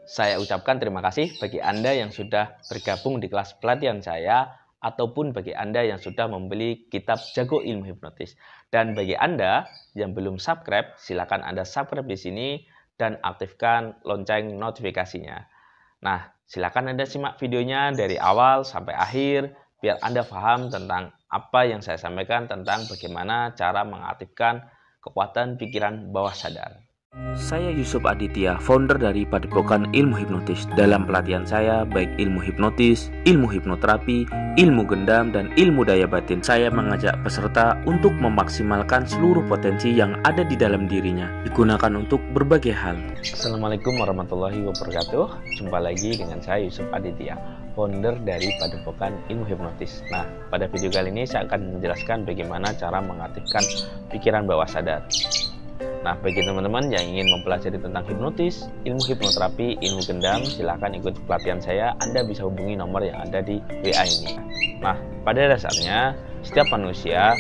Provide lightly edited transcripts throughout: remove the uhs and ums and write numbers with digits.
Saya ucapkan terima kasih bagi Anda yang sudah bergabung di kelas pelatihan saya, ataupun bagi Anda yang sudah membeli kitab Jago Ilmu Hipnotis. Dan bagi Anda yang belum subscribe, silakan Anda subscribe di sini dan aktifkan lonceng notifikasinya. Nah, silakan Anda simak videonya dari awal sampai akhir, biar Anda paham tentang apa yang saya sampaikan tentang bagaimana cara mengaktifkan kekuatan pikiran bawah sadar. Saya Yusuf Aditya, founder dari Padepokan Ilmu Hipnotis. Dalam pelatihan saya, baik ilmu hipnotis, ilmu hipnoterapi, ilmu gendam, dan ilmu daya batin, saya mengajak peserta untuk memaksimalkan seluruh potensi yang ada di dalam dirinya, digunakan untuk berbagai hal. Assalamualaikum warahmatullahi wabarakatuh. Jumpa lagi dengan saya Yusuf Aditya, founder dari Padepokan Ilmu Hipnotis. Nah, pada video kali ini saya akan menjelaskan bagaimana cara mengaktifkan pikiran bawah sadar. Nah, bagi teman-teman yang ingin mempelajari tentang hipnotis, ilmu hipnoterapi, ilmu gendam, silahkan ikut pelatihan saya. Anda bisa hubungi nomor yang ada di WA ini. Nah, pada dasarnya setiap manusia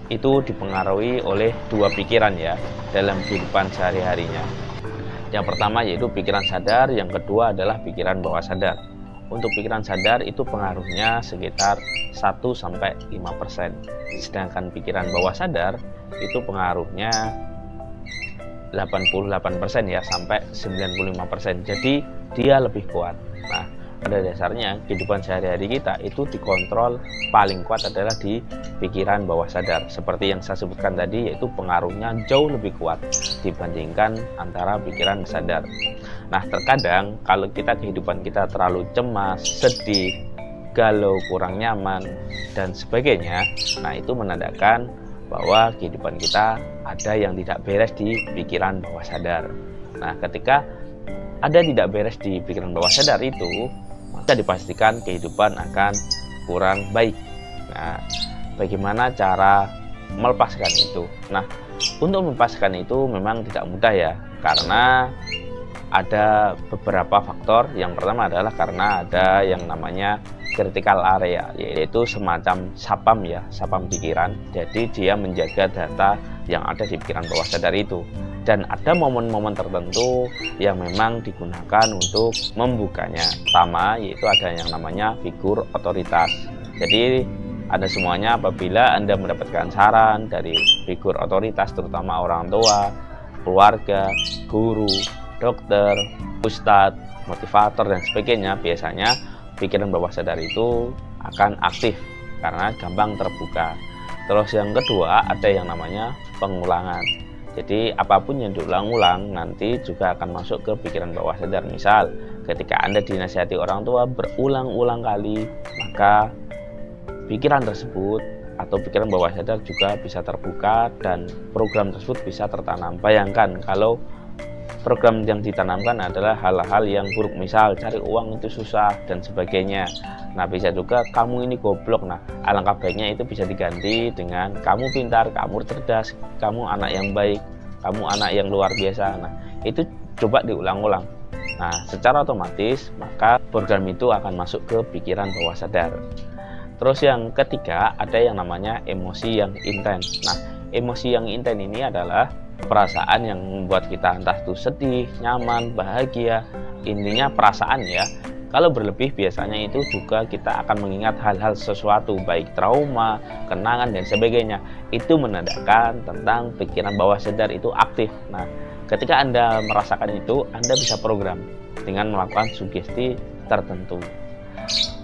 itu dipengaruhi oleh dua pikiran ya dalam kehidupan sehari-harinya. Yang pertama yaitu pikiran sadar, yang kedua adalah pikiran bawah sadar. Untuk pikiran sadar itu pengaruhnya sekitar 1-5%. Sedangkan pikiran bawah sadar itu pengaruhnya 88% ya sampai 95%. Jadi dia lebih kuat. Nah, pada dasarnya kehidupan sehari-hari kita itu dikontrol paling kuat adalah di pikiran bawah sadar. Seperti yang saya sebutkan tadi, yaitu pengaruhnya jauh lebih kuat dibandingkan antara pikiran sadar. Nah, terkadang kalau kehidupan kita terlalu cemas, sedih, galau, kurang nyaman dan sebagainya, nah itu menandakan bahwa kehidupan kita ada yang tidak beres di pikiran bawah sadar. Nah, ketika ada tidak beres di pikiran bawah sadar itu, maka dipastikan kehidupan akan kurang baik. Nah, bagaimana cara melepaskan itu? Nah, untuk melepaskan itu memang tidak mudah ya, karena ada beberapa faktor. Yang pertama adalah karena ada yang namanya critical area, yaitu semacam sapam pikiran. Jadi dia menjaga data yang ada di pikiran bawah sadar itu. Dan ada momen-momen tertentu yang memang digunakan untuk membukanya. Pertama yaitu ada yang namanya figur otoritas. Jadi ada semuanya apabila Anda mendapatkan saran dari figur otoritas, terutama orang tua, keluarga, guru, dokter, ustadz, motivator dan sebagainya, biasanya pikiran bawah sadar itu akan aktif karena gampang terbuka. Terus yang kedua ada yang namanya pengulangan. Jadi apapun yang diulang-ulang nanti juga akan masuk ke pikiran bawah sadar. Misal ketika Anda dinasihati orang tua berulang-ulang kali, maka pikiran tersebut atau pikiran bawah sadar juga bisa terbuka dan program tersebut bisa tertanam. Bayangkan kalau program yang ditanamkan adalah hal-hal yang buruk, misal cari uang itu susah dan sebagainya. Nah, bisa juga kamu ini goblok. Nah, alangkah baiknya itu bisa diganti dengan kamu pintar, kamu cerdas, kamu anak yang baik, kamu anak yang luar biasa. Nah, itu coba diulang-ulang. Nah, secara otomatis maka program itu akan masuk ke pikiran bawah sadar. Terus yang ketiga ada yang namanya emosi yang intens. Nah, emosi yang intens ini adalah perasaan yang membuat kita entah itu sedih, nyaman, bahagia, intinya perasaan ya. Kalau berlebih biasanya itu juga kita akan mengingat hal-hal sesuatu, baik trauma, kenangan dan sebagainya. Itu menandakan tentang pikiran bawah sadar itu aktif. Nah, ketika Anda merasakan itu, Anda bisa program dengan melakukan sugesti tertentu.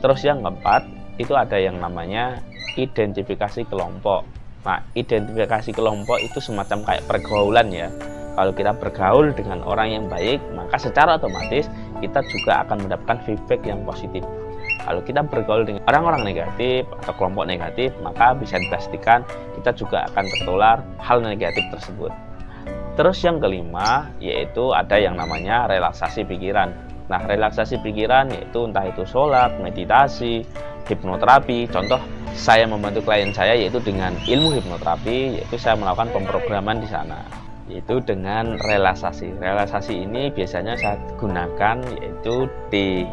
Terus yang keempat itu ada yang namanya identifikasi kelompok. Nah, identifikasi kelompok itu semacam kayak pergaulan ya. Kalau kita bergaul dengan orang yang baik, maka secara otomatis kita juga akan mendapatkan feedback yang positif. Kalau kita bergaul dengan orang-orang negatif atau kelompok negatif, maka bisa dipastikan kita juga akan tertular hal negatif tersebut. Terus yang kelima yaitu ada yang namanya relaksasi pikiran. Nah, relaksasi pikiran yaitu entah itu sholat, meditasi, hipnoterapi. Contoh saya membantu klien saya yaitu dengan ilmu hipnoterapi, yaitu saya melakukan pemrograman di sana, yaitu dengan relaksasi. Relaksasi ini biasanya saya gunakan yaitu di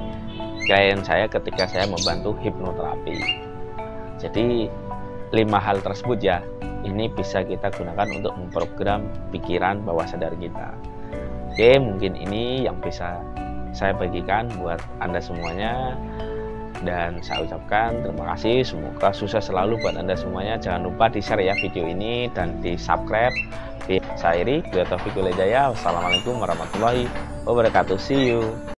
klien saya ketika saya membantu hipnoterapi. Jadi 5 hal tersebut ya, ini bisa kita gunakan untuk memprogram pikiran bawah sadar kita. Oke, mungkin ini yang bisa saya bagikan buat Anda semuanya. Dan saya ucapkan terima kasih, semoga sukses selalu buat Anda semuanya. Jangan lupa di share ya video ini dan di subscribe. Saya Iri, Wassalamualaikum warahmatullahi wabarakatuh. See you.